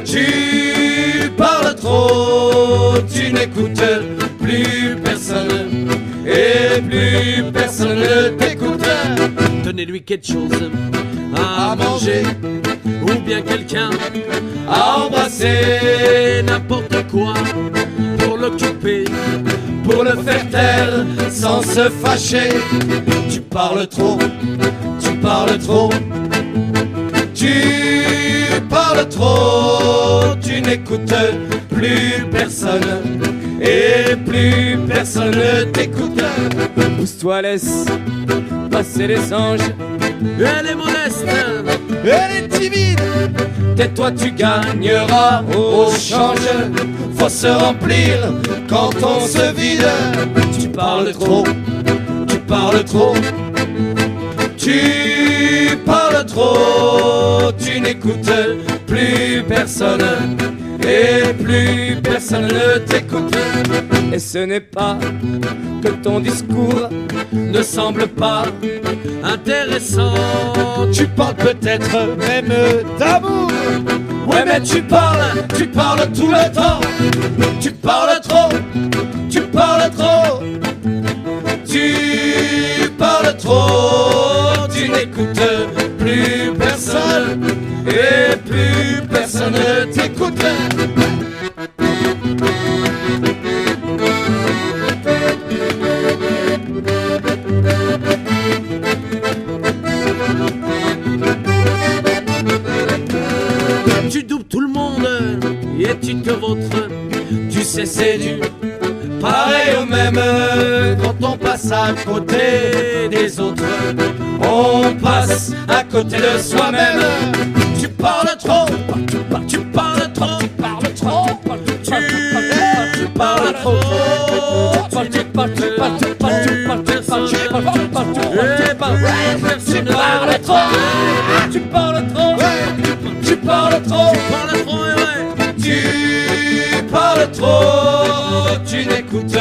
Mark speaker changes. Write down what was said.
Speaker 1: Tu parles trop, tu n'écoutes plus personne et plus personne ne t'écoute.
Speaker 2: Donnez-lui quelque chose à manger ou bien quelqu'un à embrasser, n'importe quoi pour l'occuper,
Speaker 1: pour le faire taire sans se fâcher. Tu parles trop, tu parles trop, tu parles trop, tu n'écoutes plus personne et plus personne ne t'écoute.
Speaker 3: Pousse-toi, laisse passer les anges.
Speaker 2: elle est modeste,
Speaker 1: Elle est timide, tais-toi tu gagneras au change. Faut se remplir quand on se vide. Tu parles trop, tu parles trop, tu parles trop, tu n'écoutes plus personne et plus personne ne t'écoute.
Speaker 3: Et ce n'est pas que ton discours
Speaker 1: Ne semble pas,
Speaker 2: intéressant.
Speaker 1: tu parles peut-être même d'amour. Ouais mais tu parles tout le temps. Tu parles trop, tu parles trop, tu parles trop, tu n'écoutes plus personne et plus personne ne t'écoute.
Speaker 2: Tu doubles tout le monde et tu te vautres.
Speaker 1: Tu sais c'est du pareil au même quand on passe à côté des autres. On passe à côté de soi-même. Tu parles trop, tu parles trop, tu parles trop, tu parles trop, tu parles trop, tu parles trop, tu n'écoutes